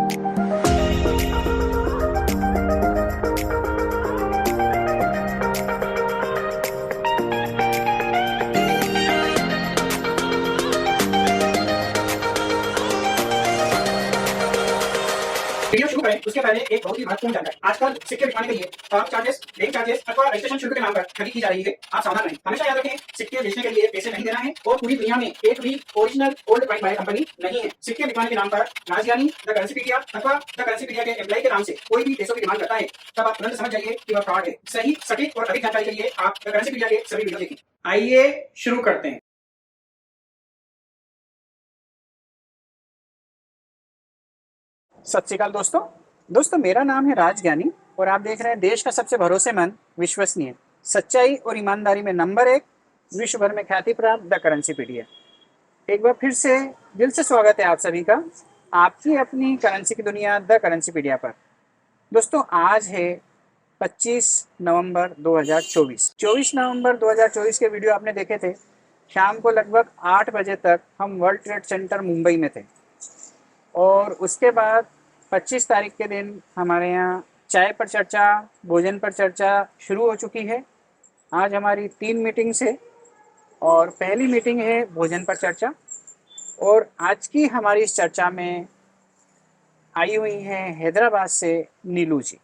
Video शुरू करें उसके पहले एक बहुत ही महत्वपूर्ण जानकारी। आजकल सिक्के बिकवाने के लिए पार्क चार्जेस, बैंक चार्जेस अथवा रजिस्ट्रेशन शुल्क के नाम पर ठगी की जा रही है। आप सावधान रहें। हमेशा याद रखें, सिक्के बेचने के लिए पैसे नहीं देना है और पूरी दुनिया में एक भी original old coin buyer company नहीं है। सिक्के बिकवाने के नाम पर राजज्ञानी, द करेंसीपीडिया अथवा द करेंसीपीडिया के एम्प्लॉय के नाम से कोई भी पैसों की डिमांड करता है, तब आप तुरंत समझ जाइए कि वह फ्रॉड है। सही, सटीक और अधिक जानकारी के लिए आप द करेंसीपीडिया के सभी वीडियो देखें। आइए शुरू करते हैं। सत श्री अकाल दोस्तों, मेरा नाम है राजज्ञानी और आप देख रहे हैं देश का सबसे भरोसेमंद, विश्वसनीय, सच्चाई और ईमानदारी में नंबर 1, विश्व भर में ख्याति प्राप्त द करेंसीपीडिया। एक बार फिर से दिल से स्वागत है आप सभी का आपकी अपनी करेंसी की दुनिया द करेंसीपीडिया पर। दोस्तों, आज है 25 नवंबर 2024। 24 नवंबर 2024 के वीडियो आपने देखे थे। शाम को लगभग 8 बजे तक हम वर्ल्ड ट्रेड सेंटर मुंबई में थे और उसके बाद 25 तारीख के दिन हमारे यहाँ चाय पर चर्चा, भोजन पर चर्चा शुरू हो चुकी है। आज हमारी 3 मीटिंग्स है और पहली मीटिंग है भोजन पर चर्चा और आज की हमारी इस चर्चा में आई हुई हैं हैदराबाद से नीलू जी।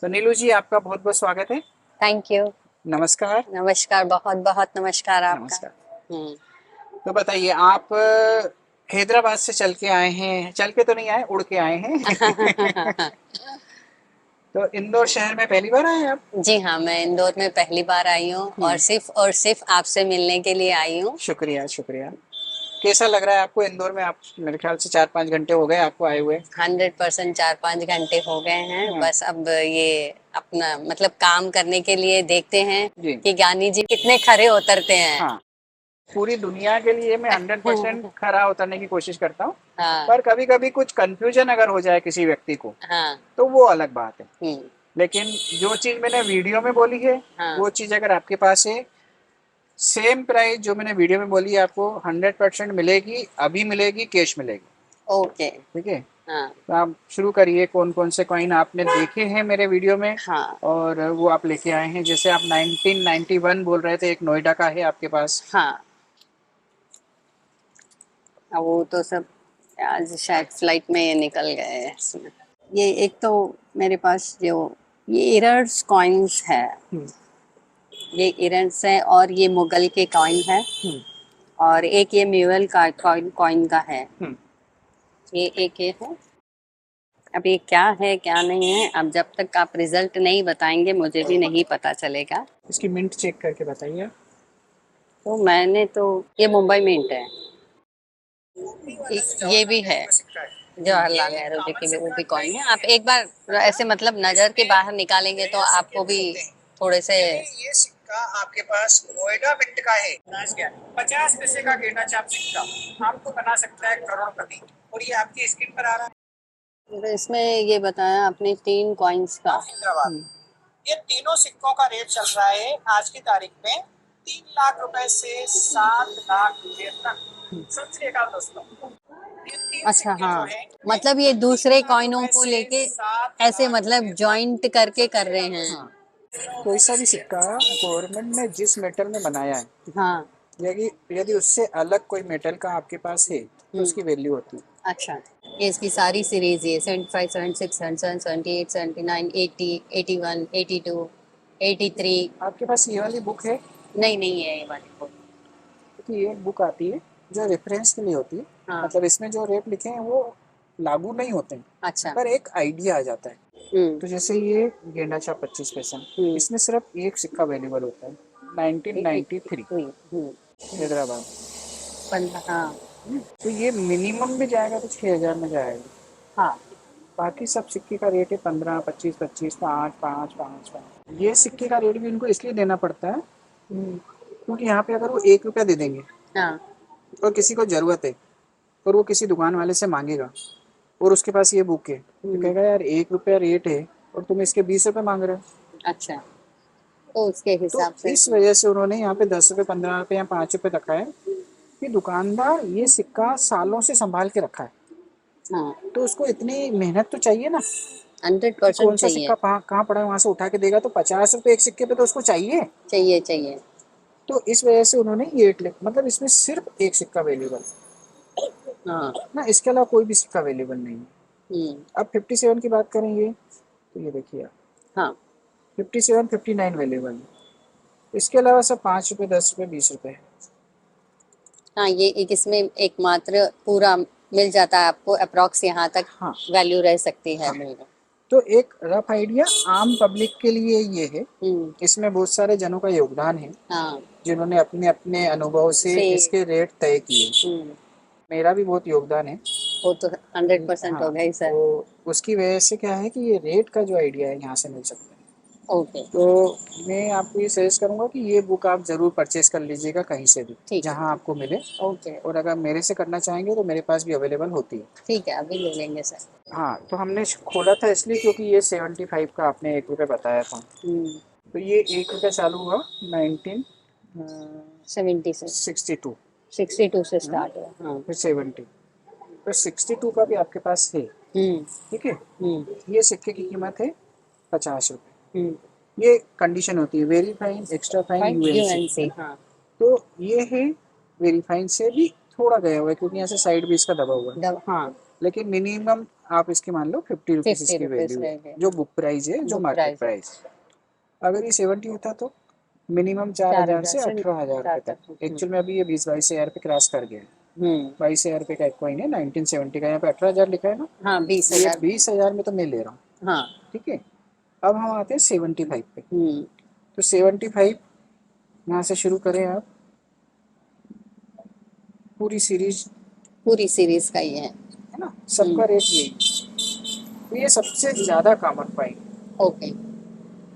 तो नीलू जी, आपका बहुत बहुत स्वागत है। Thank you. नमस्कार। नमस्कार, बहुत बहुत नमस्कार आपका। नमस्कार। तो बताइए, आप हैदराबाद से चल के आए हैं, चल के तो नहीं आए, उड़ के आए हैं। तो इंदौर शहर में पहली बार आए हैं आप? जी हाँ, मैं इंदौर में पहली बार आई हूँ और सिर्फ आपसे मिलने के लिए आई हूँ। शुक्रिया शुक्रिया। कैसा लग रहा है आपको इंदौर में? आप मेरे ख्याल से 4-5 घंटे हो गए आपको आए हुए। 100% 4-5 घंटे हो गए हैं। बस अब ये अपना मतलब काम करने के लिए देखते हैं कि ज्ञानी जी कितने खरे उतरते हैं। हाँ, पूरी दुनिया के लिए मैं 100% खरा उतरने की कोशिश करता हूँ। हाँ। पर कभी कभी कुछ कंफ्यूजन अगर हो जाए किसी व्यक्ति को, हाँ, तो वो अलग बात है। लेकिन जो चीज मैंने वीडियो में बोली है, हाँ, वो चीज अगर आपके पास है, सेम प्राइस जो मैंने वीडियो में बोली है आपको 100% मिलेगी, अभी मिलेगी, कैश मिलेगी। ओके, ठीक है। हाँ। तो आप शुरू करिए। कौन कौन से कॉइन आपने देखे हैं मेरे वीडियो में, हाँ, और वो आप लेके आए हैं? जैसे आप 1991 बोल रहे थे, एक नोएडा का है आपके पास। हाँ, वो तो सब आज शायद फ्लाइट में निकल गए हैं इसमें। ये एक तो मेरे पास जो ये इरर्स कॉइन्स है, ये इरर्स है और ये मुगल के कॉइन है और एक ये म्यूल का कॉइन का है। ये एक ये है। अब ये क्या है क्या नहीं है, अब जब तक आप रिजल्ट नहीं बताएंगे मुझे भी नहीं पता चलेगा। इसकी मिंट चेक करके बताइए। तो मैंने तो ये मुंबई मिंट है, ये भी है जवाहरलाल नेहरू जी की भी, वो भी कॉइन है। आप एक बार ऐसे मतलब नजर के बाहर निकालेंगे तो आपको भी थोड़े से। ये सिक्का आपके पास नोएडा मिंट का है, 50 पैसे का गेंदा चाप सिक्का आपको बना सकता है करोड़पति, और ये आपकी स्क्रीन पर आ रहा है। इसमें ये बताया आपने 3 कॉइन्स का। ये तीनों सिक्कों का रेट चल रहा है आज की तारीख में 3 लाख रुपए से 7 लाख रुपए तक। सत श्री अकाल दोस्तों। अच्छा, हाँ, मतलब ये दूसरे कॉइनों को लेके ऐसे मतलब जॉइंट करके कर रहे हैं। हाँ। कोई सा भी सिक्का गवर्नमेंट ने जिस मेटल में बनाया है, हाँ, यदि उससे अलग कोई मेटल का आपके पास है तो उसकी वैल्यू होती है। अच्छा, ये इसकी सारी सीरीज है 75, 76, 77, 78, 79, 80, 81, 82, 83। आपके पास ये वाली बुक है? नहीं है ये वाली बुक। तो ये बुक आती है जो रेफरेंस के लिए होती है। हाँ। मतलब इसमें जो रेट लिखे हैं वो लागू नहीं होते हैं। अच्छा। पर एक आइडिया आ जाता है। तो जैसे ये गेंडा चाप 25 पैसा, इसमें सिर्फ एक सिक्का अवेलेबल होता है 1993 हैदराबाद। हाँ। तो ये मिनिमम भी जाएगा तो 6,000 में जाएगा। हाँ। बाकी सब सिक्के का रेट है 15, 25, 25, 5, 5, 5, 5। ये सिक्के का रेट भी इनको इसलिए देना पड़ता है क्योंकि यहाँ पे अगर वो 1 रुपया दे देंगे, हाँ, और किसी को जरूरत है और वो किसी दुकान वाले से मांगेगा और उसके पास ये बुक है, तो कहेगा यार 1 रुपया रेट है और तुम इसके 20 रुपए मांग रहे हो। अच्छा, तो उसके हिसाब से इस वजह से उन्होंने यहाँ पे 10 रुपए, 15 रुपए या 5 रुपए रखा है कि दुकानदार ये सिक्का सालों से संभाल के रखा है हाँ, तो उसको इतनी मेहनत तो चाहिए ना, 100% कौन सा चाहिए, सिक्का कहाँ पड़ा है वहां से उठा के देगा, तो 50 रुपए एक सिक्के पे तो उसको चाहिए। चाहिए चाहिए। तो इस वजह से उन्होंने ये मतलब इसमें सिर्फ एक सिक्का अवेलेबल हाँ। ना, इसके अलावा कोई भी सिक्का अवेलेबल नहीं है। हम्म। अब 57 की बात करेंगे तो ये देखिए आप, हाँ 57, 59 अवेलेबल है। इसके अलावा सब 5 रुपए, 10 रुपए, 20 रुपए है। हाँ, ये एक इसमें एकमात्र पूरा मिल जाता है आपको, अप्रॉक्स यहाँ तक हाँ वैल्यू रह सकती है हाँ। बिल्कुल। तो एक रफ आइडिया आम पब्लिक के लिए ये है। हम्म। इसमें बहुत सारे जनों का योगदान है, हाँ जिन्होंने अपने अपने अनुभव से से इसके रेट तय किए। हम्म, मेरा भी बहुत योगदान है। वो तो 100% हाँ, हो गई सर। तो उसकी वजह से क्या है कि ये रेट का जो आइडिया है यहाँ से मिल सकता है। ओके। तो मैं आपको ये सजेस्ट करूँगा कि ये बुक आप ज़रूर परचेज कर लीजिएगा कहीं से भी, ठीक है। जहाँ आपको मिले। ओके। और अगर मेरे से करना चाहेंगे तो मेरे पास भी अवेलेबल होती है। ठीक है, अभी ले लेंगे सर। हाँ, तो हमने खोला था इसलिए क्योंकि ये 75 का आपने 1 रुपये बताया था। हम्म। तो ये 1 रुपये चालू हुआ 70 से 1962, 62 से स्टार्ट हुआ। हाँ। फिर 70, तो 62 का भी आपके पास है। हम्म। ठीक है, हम्म। ये सिक्के की कीमत है 50 रुपये। हम्म। ये कंडीशन होती है very fine, extra fine, UNC. UNC. हाँ। तो ये है वेरी फाइन से भी थोड़ा गया हुआ है, क्योंकि यहाँ से साइड भी इसका दबा हुआ है। हाँ, लेकिन मिनिमम आप इसकी मान लो 50 रुपीज़ 50 इसकी रुपीज वैल्यू है, रहेंगे। जो बुक प्राइस है, जो बुक मार्केट प्राइस है प्राइस। अगर ये 70 होता तो मिनिमम 4,000 से 18,000 रुपये तक। एक्चुअल में अभी ये 20-22 हज़ार पे क्रॉस कर गया है। हम्म। 22,000 रुपये का एक कॉइन है 1970 का, यहाँ पे 18,000 लिखा है ना। हाँ, ये 20,000। 20,000 में तो मैं ले रहा हूँ। हाँ। ठीक है, अब हम आते हैं 75 पे। हम्म। तो 75 यहाँ से शुरू करें आप, पूरी सीरीज पूरी सीरीज का ही है। है ना, सबका रेट यही। तो ये सबसे ज़्यादा कॉमन कॉइन। ओके।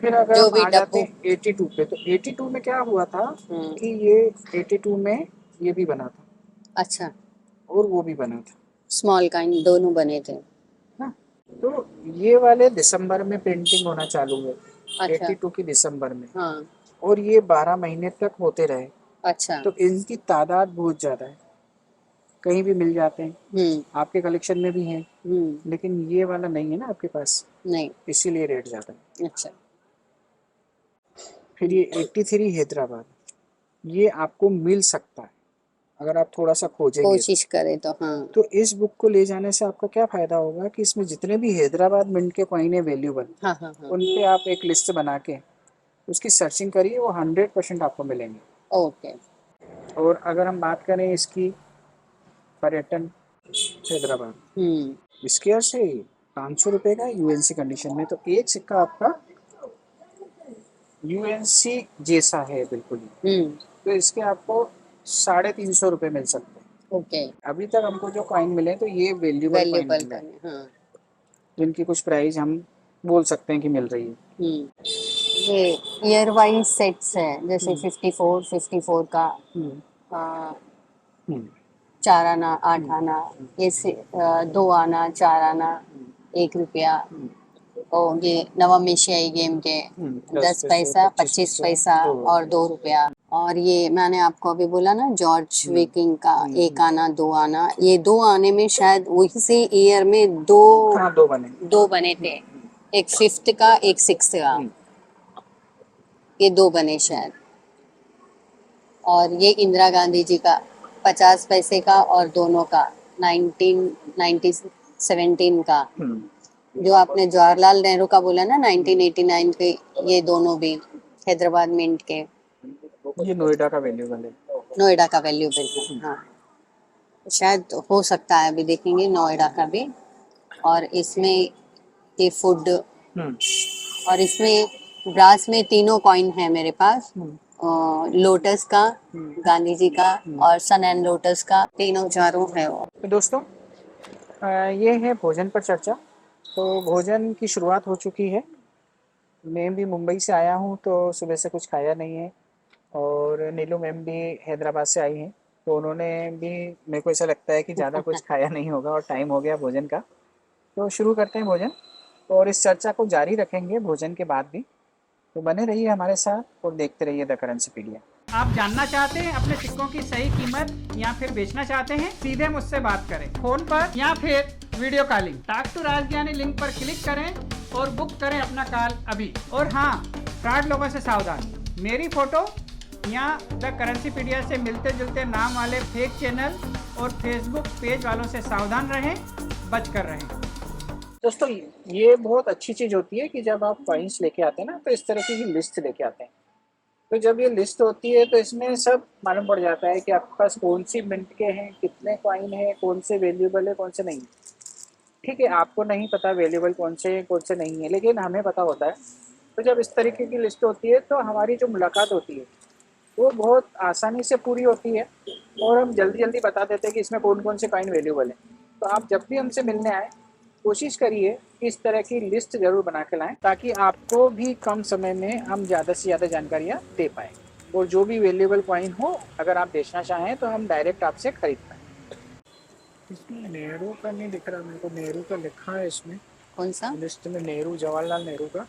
फिर अगर जो हम भी आ जाते डब्बू। हैं 82 पे, तो 82 में क्या हुआ था हम्म। कि ये 82 में ये भी बना था अच्छा, और वो भी बना था स्मॉल काइन दोनों बने थे। ना। तो ये वाले दिसंबर में प्रिंटिंग होना चालू हुए, अच्छा। 82 की दिसंबर में। हाँ। और ये 12 महीने तक होते रहे। अच्छा। तो इनकी तादाद बहुत ज़्यादा है, कहीं भी मिल जाते हैं, हम्म। आपके कलेक्शन में भी हैं। लेकिन ये वाला नहीं है ना आपके पास, नहीं। इसीलिए रेट ज़्यादा है। अच्छा। फिर ये 83 हैदराबाद, ये आपको मिल सकता है अगर आप थोड़ा सा खोजेंगे। कोशिश करे तो हाँ। तो इस बुक को ले जाने से आपका क्या फ़ायदा होगा कि इसमें जितने भी हैदराबाद मिंट के कॉइन है वैल्यूबल, हाँ हाँ हाँ। उन पे आप एक लिस्ट बना के उसकी सर्चिंग करिए, वो 100% आपको मिलेंगे। ओके। और अगर हम बात करें इसकी पर्यटन हैदराबाद, इसके यहाँ से 500 रुपये का यूएनसी कंडीशन में, तो एक सिक्का आपका यूएनसी जैसा है बिल्कुल ही। तो इसके आपको 350 रुपये मिल सकते हैं। ओके। अभी तक हमको जो कॉइन मिले तो ये वैल्यूबल कॉइन वैल्यूबल मिले हैं, करने। हाँ। जिनकी कुछ प्राइस हम बोल सकते हैं कि मिल रही है। ये ईयर वाइज सेट्स है, जैसे 54 का हम्म, आ, हम्म, 4 आना 8 आना, ये 2 आना 4 आना 1 रुपया। और ये नवम एशियाई गेम के 10 पैसा 25 पैसा और 2 रुपया। और ये मैंने आपको अभी बोला ना जॉर्ज विकिंग का 1 आना 2 आना, ये 2 आने में शायद वही से ईयर में हाँ, दो बने। 2 बने थे, एक 5th का एक 6th का, ये 2 बने शायद। और ये इंदिरा गांधी जी का 50 पैसे का और दोनों का 1917 का। जो आपने जवाहरलाल नेहरू का बोला ना 1989 के, ये दोनों भी हैदराबाद मिंट के। ये नोएडा का वैल्यूबल है। नोएडा का वैल्यूबल है। हाँ, शायद हो सकता है, अभी देखेंगे नोएडा का भी। और इसमें ये फूड, और इसमें ब्रास में तीनों कॉइन है मेरे पास, लोटस का, गांधी जी का और सन एंड लोटस का, तीनों चारों है वो। तो दोस्तों, ये है भोजन पर चर्चा। तो भोजन की शुरुआत हो चुकी है। मैं भी मुंबई से आया हूँ तो सुबह से कुछ खाया नहीं है, और नीलू मैम भी हैदराबाद से आई हैं, तो उन्होंने भी, मेरे को ऐसा लगता है कि ज़्यादा कुछ खाया नहीं होगा और टाइम हो गया भोजन का। तो शुरू करते हैं भोजन, और इस चर्चा को जारी रखेंगे भोजन के बाद भी। तो बने रहिए हमारे साथ और देखते रहिए द करेंसीपीडिया। आप जानना चाहते हैं अपने सिक्कों की सही कीमत या फिर बेचना चाहते हैं, सीधे मुझसे बात करें फ़ोन पर या फिर वीडियो कॉलिंग। टॉक टू राजज्ञानी लिंक पर क्लिक करें और बुक करें अपना कॉल अभी। और हाँ, फ्रॉड लोगों से सावधान। मेरी फोटो या द करेंसीपीडिया से मिलते जुलते नाम वाले फेक चैनल और फेसबुक पेज वालों से सावधान रहें, बच कर रहें। दोस्तों, ये बहुत अच्छी चीज़ होती है कि जब आप कॉइन्स लेके आते हैं ना, तो इस तरह की लिस्ट लेके आते हैं। तो जब ये लिस्ट होती है तो इसमें सब मालूम पड़ जाता है कि आपके पास कौन सी मिंट के हैं, कितने कॉइन हैं, कौन से वैल्यूएबल है, कौन से नहीं। ठीक है, आपको नहीं पता वैल्यूएबल कौन से नहीं है, लेकिन हमें पता होता है। तो जब इस तरीके की लिस्ट होती है तो हमारी जो मुलाकात होती है वो बहुत आसानी से पूरी होती है और हम जल्दी जल्दी बता देते हैं कि इसमें कौन कौन से कॉइन वैल्यूएबल हैं। तो आप जब भी हमसे मिलने आए, कोशिश करिए कि इस तरह की लिस्ट ज़रूर बना के लाएँ, ताकि आपको भी कम समय में हम ज़्यादा से ज़्यादा जानकारियाँ दे पाएँ। और जो भी वैल्यूएबल कॉइन हो, अगर आप बेचना चाहें तो हम डायरेक्ट आपसे खरीद पाएँ। इसमें नेहरू का नहीं दिख रहा मेरे को, नेहरू का लिखा है इसमें कौन सा लिस्ट में, नेहरू, जवाहरलाल नेहरू का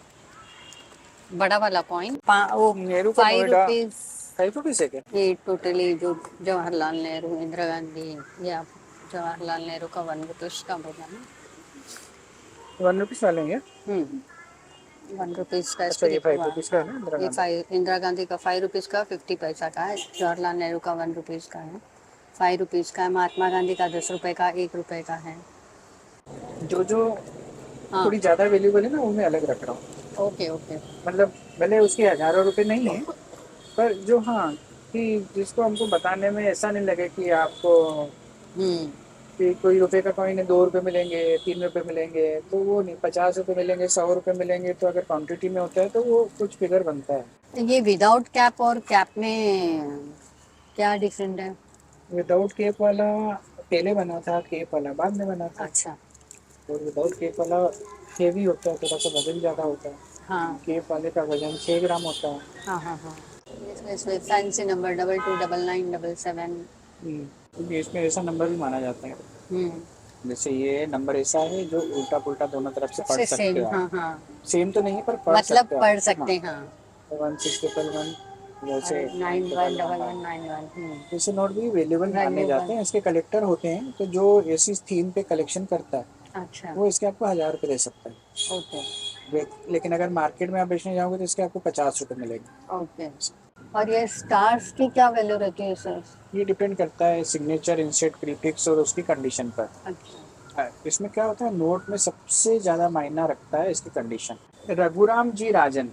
बड़ा वाला कॉइन? वो नेहरू का 5 नोएडा रुपीज। 5 रुपीज़ है क्या? ये टोटली जो जवाहरलाल नेहरू, इंदिरा गांधी, या जवाहरलाल नेहरू का 1 रुपीज का बोला ना। 1 रुपीज़ वाले हैं? 1 रुपीज का अच्छा, ये 5 हुआ। रुपीज़ का है ना इंदिरा ये गांधी? इंदिरा गांधी का 5 रुपीज का 50 पैसा का है। जवाहरलाल नेहरू का 1 रुपीज का है, 5 रुपीज का है। महात्मा गांधी का 10 रुपए का, 1 रुपए का है। जो हाँ, थोड़ी ज़्यादा वैल्यूएबल है ना, वो मैं अलग रख रहा हूँ। Okay okay. मतलब भले उसके हज़ारों रुपए नहीं है, पर जो हाँ, कि जिसको हमको बताने में ऐसा नहीं लगे कि आपको हम्म कि कोई रुपए का कॉइन है, 2 रुपए मिलेंगे, 3 रुपए मिलेंगे, तो वो नहीं, 50 रुपए मिलेंगे, 100 रुपए मिलेंगे। तो अगर क्वांटिटी में होता है तो वो कुछ फिगर बनता है। तो ये विदाउट कैप और कैप में क्या डिफरेंट है? विदाउट केप वाला पहले बना था, केप वाला बाद में बना था। अच्छा। और विदाउट केप वाला हेवी होता है, थोड़ा सा वजन ज़्यादा होता है। हाँ केप वाले का वजन 6 ग्राम होता है। हाँ हाँ हाँ। इसमें फैंसी नंबर 229977। क्योंकि इसमें ऐसा नंबर भी माना जाता है। हम्म जैसे ये नंबर ऐसा है जो उल्टा पुल्टा दोनों तरफ से पढ़ से सकते सेम, हो हाँ आप। हाँ। सेम तो नहीं पर पढ़ मतलब सकते हो पढ़ आप। सकते हैं, हाँ। 1611 जैसे 911191। ऐसे नोट भी अवेलेबल माने जाते हैं। इसके कलेक्टर होते हैं, तो जो ऐसी थीम पे कलेक्शन करता है अच्छा, वो इसके आपको 1000 रुपये दे सकता है। ओके लेकिन अगर मार्केट में आप बेचने जाओगे तो इसके आपको 50 रुपये मिलेंगे। ओके। और ये स्टार्स की क्या वैल्यू रहती है सर? ये डिपेंड करता है सिग्नेचर, इंसेट, प्रीफिक्स और उसकी कंडीशन पर। अच्छा। इसमें क्या होता है, नोट में सबसे ज़्यादा मायना रखता है इसकी कंडीशन। रघुराम जी राजन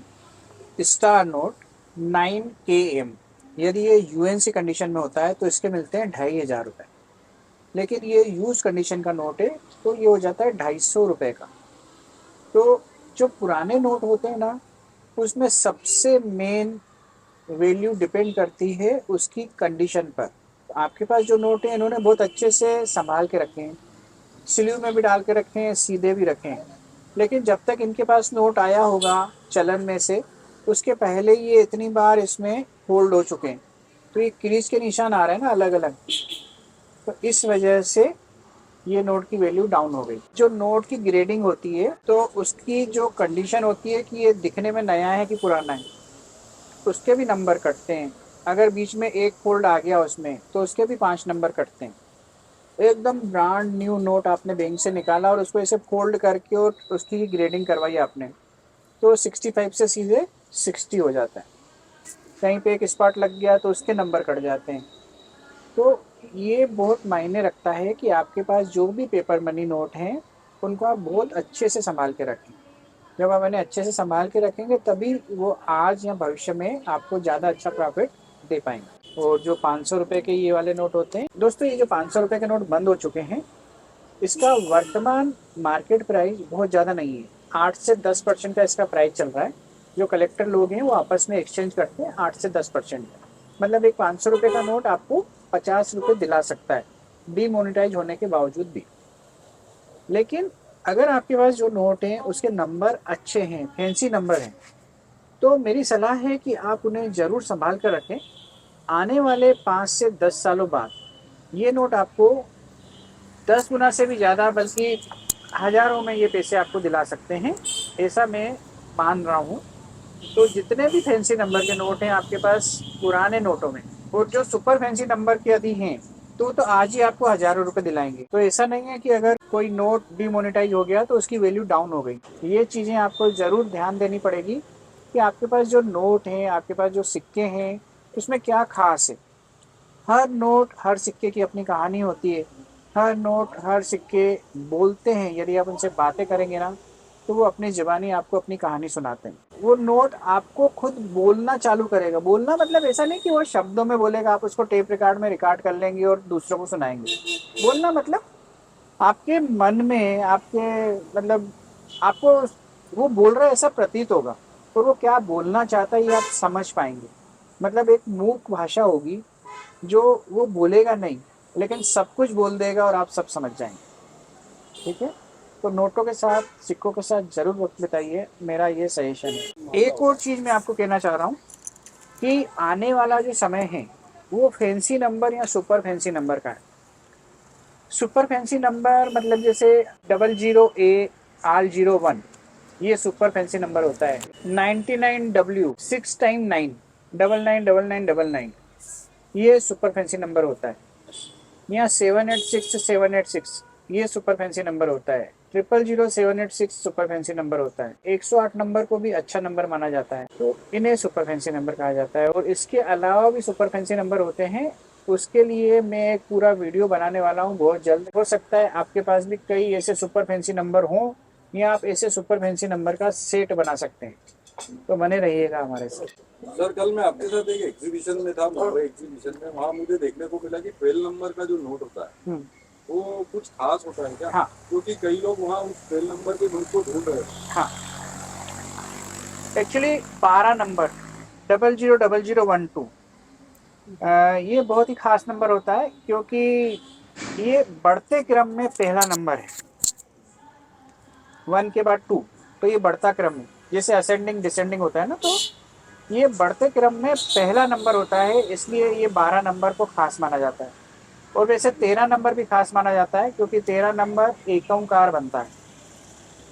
स्टार नोट 9 km, यदि ये यूएनसी कंडीशन में होता है तो इसके मिलते हैं 2500 रुपये। लेकिन ये यूज कंडीशन का नोट है तो ये हो जाता है 250 रुपये का। तो जो पुराने नोट होते हैं ना, उसमें सबसे मेन वैल्यू डिपेंड करती है उसकी कंडीशन पर। तो आपके पास जो नोट है, इन्होंने बहुत अच्छे से संभाल के रखे हैं, स्लीव में भी डाल के रखे हैं, सीधे भी रखे हैं। लेकिन जब तक इनके पास नोट आया होगा चलन में से, उसके पहले ये इतनी बार इसमें होल्ड हो चुके हैं, तो ये क्रीज के निशान आ रहे हैं ना अलग अलग, तो इस वजह से ये नोट की वैल्यू डाउन हो गई। जो नोट की ग्रेडिंग होती है तो उसकी जो कंडीशन होती है कि ये दिखने में नया है कि पुराना है, उसके भी नंबर कटते हैं। अगर बीच में एक फोल्ड आ गया उसमें तो उसके भी 5 नंबर कटते हैं। एकदम ब्रांड न्यू नोट आपने बैंक से निकाला और उसको ऐसे फोल्ड करके और उसकी ग्रेडिंग करवाई आपने, तो 65 से सीधे 60 हो जाता है। कहीं पे एक स्पॉट लग गया तो उसके नंबर कट जाते हैं। तो ये बहुत मायने रखता है कि आपके पास जो भी पेपर मनी नोट हैं उनको आप बहुत अच्छे से संभाल के रखें। जब आप उन्हें अच्छे से संभाल के रखेंगे तभी वो आज या भविष्य में आपको ज़्यादा अच्छा प्रॉफिट दे पाएंगे। और जो 500 रुपये के ये वाले नोट होते हैं दोस्तों, ये जो 500 रुपये के नोट बंद हो चुके हैं, इसका वर्तमान मार्केट प्राइस बहुत ज़्यादा नहीं है। 8 से 10% का इसका प्राइस चल रहा है। जो कलेक्टर लोग हैं वो आपस में एक्सचेंज करते हैं 8 से 10%। मतलब एक 500 रुपये का नोट आपको 50 रुपये दिला सकता है, डीमोनेटाइज होने के बावजूद भी। लेकिन अगर आपके पास जो नोट हैं उसके नंबर अच्छे हैं, फैंसी नंबर हैं, तो मेरी सलाह है कि आप उन्हें ज़रूर संभाल कर रखें। आने वाले 5 से 10 सालों बाद ये नोट आपको 10 गुना से भी ज़्यादा, बल्कि हज़ारों में ये पैसे आपको दिला सकते हैं, ऐसा मैं मान रहा हूँ। तो जितने भी फैंसी नंबर के नोट हैं आपके पास पुराने नोटों में, और जो सुपर फैंसी नंबर के यदि हैं तो आज ही आपको हज़ारों रुपए दिलाएंगे। तो ऐसा नहीं है कि अगर कोई नोट डिमोनेटाइज हो गया तो उसकी वैल्यू डाउन हो गई। ये चीज़ें आपको ज़रूर ध्यान देनी पड़ेगी कि आपके पास जो नोट हैं, आपके पास जो सिक्के हैं, उसमें क्या खास है। हर नोट, हर सिक्के की अपनी कहानी होती है। हर नोट, हर सिक्के बोलते हैं। यदि आप उनसे बातें करेंगे ना, तो वो अपनी ज़बानी आपको अपनी कहानी सुनाते हैं। वो नोट आपको खुद बोलना चालू करेगा। बोलना मतलब ऐसा नहीं कि वो शब्दों में बोलेगा, आप उसको टेप रिकॉर्ड में रिकॉर्ड कर लेंगे और दूसरों को सुनाएंगे। बोलना मतलब आपके मन में, आपके मतलब आपको वो बोल रहा है ऐसा प्रतीत होगा, और वो क्या बोलना चाहता है ये आप समझ पाएंगे। मतलब एक मूक भाषा होगी जो वो बोलेगा नहीं, लेकिन सब कुछ बोल देगा और आप सब समझ जाएंगे। ठीक है, तो नोटों के साथ, सिक्कों के साथ जरूर वक्त बिताइए, मेरा ये सजेशन है। एक और चीज़ मैं आपको कहना चाह रहा हूँ कि आने वाला जो समय है वो फैंसी नंबर या सुपर फैंसी नंबर का है। सुपर फैंसी नंबर मतलब जैसे 00A R01, ये सुपर फैंसी नंबर होता है। 99W 6 टाइम 9, 999999, ये सुपर फैंसी नंबर होता है। यहाँ 786 ये सुपर फैंसी नंबर होता है। 000786 सुपर फैंसी नंबर होता है। 108 नंबर को भी अच्छा नंबर माना जाता है, तो इन्हें सुपर फैंसी नंबर कहा जाता है। और इसके अलावा भी सुपर फैंसी नंबर होते हैं, उसके लिए मैं एक पूरा वीडियो बनाने वाला हूँ बहुत जल्द। हो सकता है आपके पास भी कई ऐसे सुपर फैंसी नंबर हों, या आप ऐसे सुपर फैंसी नंबर का सेट बना सकते हैं। तो बने रहिएगा हमारे साथ। सर कल मैं आपके साथ एक एग्जीबिशन में था, मुंबई एग्जीबिशन में। वहाँ मुझे देखने को मिला कि 12 नंबर का जो नोट होता है वो कुछ खास होता है क्या? हाँ क्योंकि कई लोग वहाँ उस 12 नंबर के नोट को ढूंढ रहे हैं। हाँ, एक्चुअली 12 नंबर 000012, ये बहुत ही खास नंबर होता है, क्योंकि ये बढ़ते क्रम में पहला नंबर है। 1 के बाद 2, तो ये बढ़ता क्रम है। जैसे असेंडिंग डिसेंडिंग होता है ना, तो ये बढ़ते क्रम में पहला नंबर होता है, इसलिए ये 12 नंबर को खास माना जाता है। और वैसे 13 नंबर भी खास माना जाता है, क्योंकि 13 नंबर एकमकार बनता है।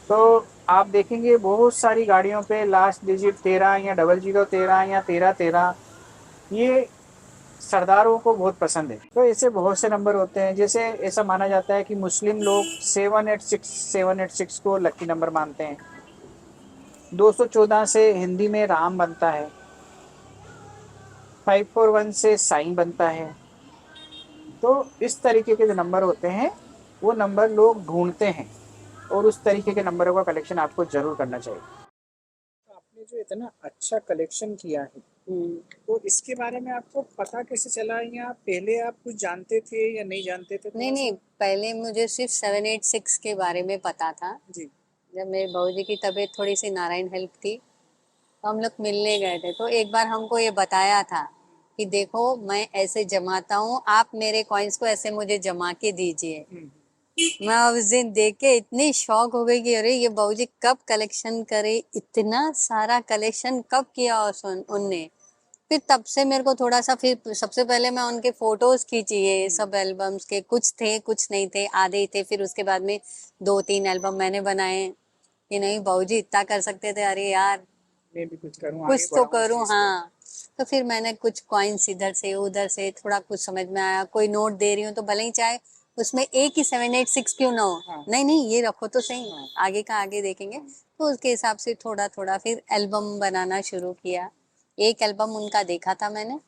तो आप देखेंगे बहुत सारी गाड़ियों पे लास्ट डिजिट 13 या 0013 या 1313, ये सरदारों को बहुत पसंद है। तो ऐसे बहुत से नंबर होते हैं। जैसे ऐसा माना जाता है कि मुस्लिम लोग 786 को लकी नंबर मानते हैं। 214 से हिंदी में राम बनता है। 541 से साईं बनता है। तो इस तरीके के जो नंबर होते हैं, वो नंबर लोग ढूंढते हैं, और उस तरीके के नंबरों का कलेक्शन आपको जरूर करना चाहिए। आपने जो इतना अच्छा कलेक्शन किया है, तो इसके बारे में आपको पता कैसे चला, या पहले आप कुछ जानते थे या नहीं जानते थे? नहीं नहीं, पहले मुझे सिर्फ 786 के बारे में पता था। जी। जब मेरे बाबूजी की तबीयत थोड़ी सी नारायण हेल्प थी, तो हम लोग मिलने गए थे, तो एक बार हमको ये बताया था कि देखो मैं ऐसे जमाता हूँ, आप मेरे कॉइन्स को ऐसे मुझे जमा के दीजिए। मैं उस दिन देख के इतनी शॉक हो गई कि अरे ये बाबूजी कब कलेक्शन करे, इतना सारा कलेक्शन कब किया उनने। फिर तब से मेरे को थोड़ा सा, फिर सबसे पहले मैं उनके फोटोज खींची, ये सब एल्बम्स के, कुछ थे कुछ नहीं थे, आधे ही थे। फिर उसके बाद में 2-3 एल्बम मैंने बनाए कि नहीं बाबूजी इतना कर सकते थे, अरे यार मैं भी कुछ करूँ, आगे कुछ तो बढ़ाऊँ इस करूं। चीज़ को। हाँ, तो फिर मैंने कुछ कॉइन्स इधर से उधर से, थोड़ा कुछ समझ में आया। कोई नोट दे रही हूँ तो भले ही चाहे उसमें एक ही 786 क्यों ना हो, हाँ। नहीं नहीं ये रखो तो सही, हाँ। आगे का आगे देखेंगे। तो उसके हिसाब से थोड़ा थोड़ा फिर एल्बम बनाना शुरू किया। एक एल्बम उनका देखा था मैंने,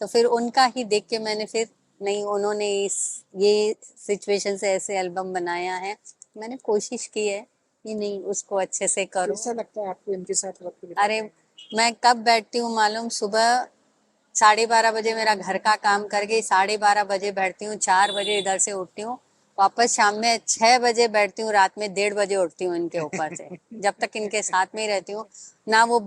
तो फिर उनका ही देख के मैंने फिर, नहीं उन्होंने इस ये सिचुएशन से ऐसे एल्बम बनाया है, मैंने कोशिश की है कि नहीं उसको अच्छे से करूँ। कैसा लगता है आपको इनके साथ वक्त बिता अरे मैं कब बैठती हूँ मालूम, सुबह 12:30 बजे मेरा घर का काम करके 12:30 बजे बैठती हूँ, 4 बजे इधर से उठती हूँ, वापस शाम में 6 बजे बैठती हूँ, रात में 1:30 बजे उठती हूँ इनके ऊपर से। जब तक इनके साथ में ही रहती हूँ ना। वो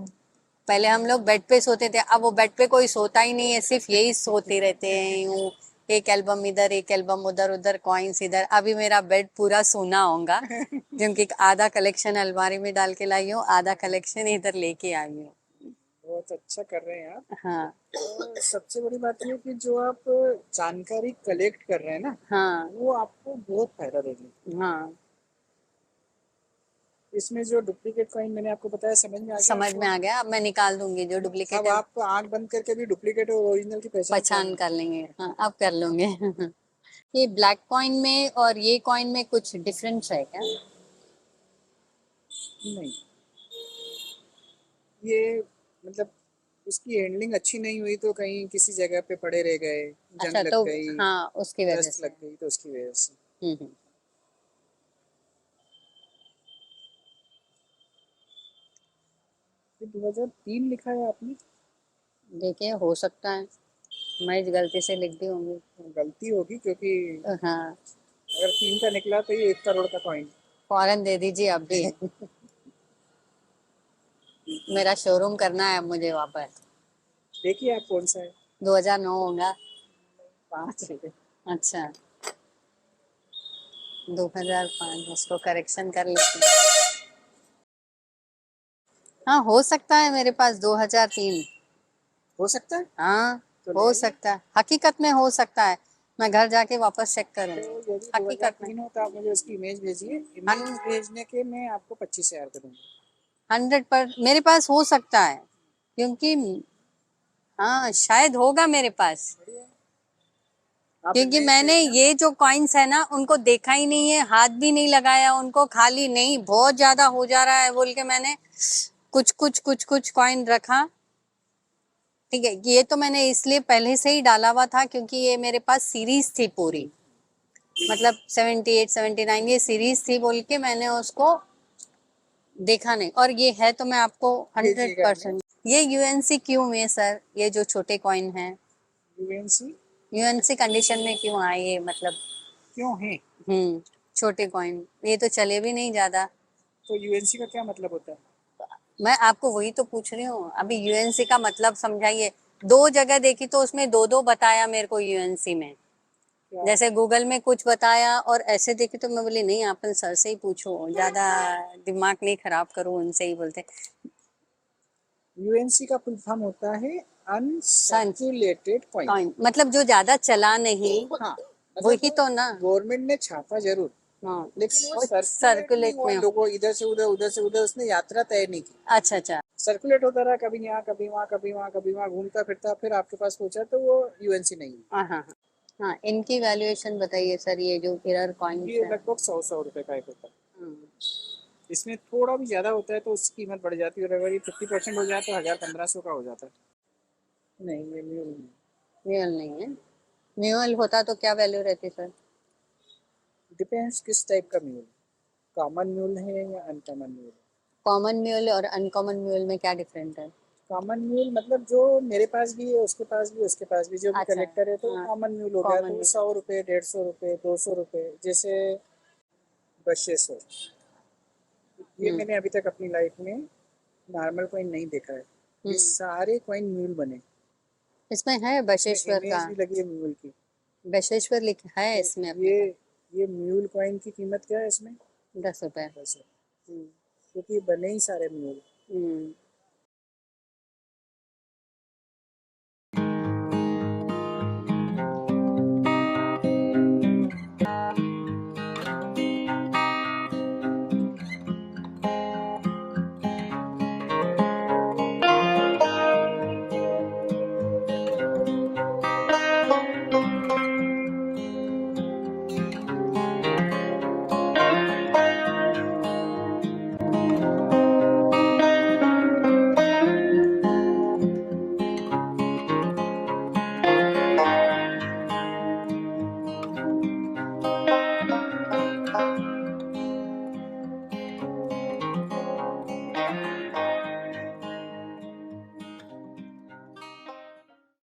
पहले हम लोग बेड पे सोते थे, अब वो बेड पे कोई सोता ही नहीं है, सिर्फ यही सोते रहते हैं यूं, एक एल्बम इधर एक एल्बम उधर, उधर कॉइन्स इधर। अभी मेरा बेड पूरा सोना होगा क्योंकि आधा कलेक्शन अलमारी में डाल के लाई हूँ, आधा कलेक्शन इधर लेके आई हूँ। बहुत अच्छा कर रहे हैं आप। हाँ और सबसे बड़ी बात ये कि जो आप जानकारी कलेक्ट कर रहे हैं ना, हाँ वो आपको बहुत फायदा देगी। हाँ, इसमें जो डुप्लीकेट कॉइन मैंने आपको बताया, समझ में आ गया समझ आपको? में आ गया। अब मैं निकाल दूंगी जो डुप्लीकेट अब है, आप आंख बंद करके भी डुप्लीकेट और ओरिजिनल की पहचान पहचान कर लेंगे। हाँ अब कर लूंगे ये ब्लैक कॉइन में और ये कॉइन में कुछ डिफरेंस है क्या? नहीं, ये मतलब उसकी हैंडलिंग अच्छी नहीं हुई तो कहीं किसी जगह पे पड़े रह गए, जंग अच्छा, लग तो गई, हाँ उसकी वजह डस्ट से। लग गई, तो उसकी वजह से। हम्म। ये 2003 लिखा है आपने। देखिए, हो सकता है मैं इस गलती से लिख दी होंगी। गलती होगी, क्योंकि हाँ, अगर 3 का निकला तो ये 1 करोड़ का कॉइन। फौरन दे दीजिए अब भी। मेरा शोरूम करना है अब मुझे वापस। देखिए आप कौन सा है। 2009 होगा। 5 है। अच्छा, 2005, इसको करेक्शन कर लेते हैं। हाँ, हो सकता है मेरे पास 2003। हो सकता है। हाँ, तो ले हो आइए। सकता है, हकीकत में हो सकता है। मैं घर जाके वापस चेक तो करूंगी। यदि हकीकत में 2003 हो तो आप मुझे उसकी इमेज भेजिए। इमेज भेजने के मैं आपको 25,000 का दूंगा। 100 पर मेरे पास हो सकता है, क्योंकि हाँ शायद होगा मेरे पास। बढ़िया है। आप क्योंकि इमेज मैंने भेजना। ये जो कॉइन्स है ना उनको देखा ही नहीं है, हाथ भी नहीं लगाया उनको, खाली नहीं बहुत ज्यादा हो जा रहा है बोल के मैंने कुछ कॉइन रखा। ठीक है, ये तो मैंने इसलिए पहले से ही डाला हुआ था क्योंकि ये मेरे पास सीरीज थी पूरी, मतलब 78 79 ये सीरीज थी बोल के मैंने उसको देखा नहीं। और ये है तो मैं आपको भेजिएगा इमेज। 100%। ये यूएनसी क्यों में सर, ये जो छोटे कॉइन है यूएनसी यूएनसी कंडीशन में क्यों आए ये, मतलब क्यों है? छोटे कॉइन ये तो चले भी नहीं ज्यादा। तो यूएनसी का क्या मतलब होता है? मैं आपको वही तो पूछ रही हूँ, अभी यूएनसी का मतलब समझाइए। दो जगह देखी तो उसमें दो दो बताया मेरे को यूएनसी में, क्या? जैसे गूगल में कुछ बताया और ऐसे देखी तो मैं बोली नहीं अपन सर से ही पूछो, ज्यादा दिमाग नहीं खराब करो, उनसे ही बोलते। यूएनसी का फुल फॉर्म होता है अनसर्कुलेटेड कॉइन। कॉइन मतलब जो ज्यादा चला नहीं, हाँ, वही मतलब तो ना। गवर्नमेंट ने छापा जरूर, हाँ, लेकिन वो वो सर्कुलेट नहीं सर्कुलेट हुआ, में। लोगों इधर से उधर, उधर से उधर, उसने यात्रा तय नहीं की। अच्छा अच्छा। सर्कुलेट होता रहा, कभी यहाँ कभी वहाँ, कभी वहाँ कभी वहाँ, घूमता फिरता फिर आपके पास पहुंचा, तो वो यूएनसी नहीं है। हाँ हाँ हाँ। हाँ, इनकी वैल्यूएशन बताइए सर, ये जो एरर कॉइन्स ये है। लगभग 100 रुपए का एक होता है। हाँ, इसमें थोड़ा भी ज्यादा होता है तो उसकी कीमत बढ़ जाती है, और अगर ये 50% हो जाए तो 1000 1500 का हो जाता है। नहीं, ये न्यू नहीं। म्यूल नहीं है। म्यूल होता तो क्या वैल्यू रहती सर? डिपेंड्स किस टाइप का म्यूल, कॉमन म्यूल है या अनकॉमन म्यूल है। कॉमन म्यूल और अनकॉमन म्यूल में क्या डिफरेंट है? कॉमन म्यूल मतलब जो मेरे पास भी है, उसके पास भी, उसके पास भी, जो भी अच्छा, कलेक्टर है, तो हाँ, कॉमन म्यूल हो गया, कॉमन तो वो म्यूल। 100 रुपये, 150 रुपये, 200 रुपये, जैसे 200। ये हम्म मैंने अभी तक अपनी लाइफ में नॉर्मल कॉइन नहीं देखा है। ये हम्म। सारे कॉइन म्यूल बने। इसमें है इसमें बशेश्वर का, इमेज भी लगी है म्यूल की। बशेश्वर लिखा है तो इसमें अपने ये पास। ये म्यूल कॉइन की कीमत क्या है इसमें? 10 रुपए। 10 है, हम्म क्योंकि ये बने ही सारे म्यूल।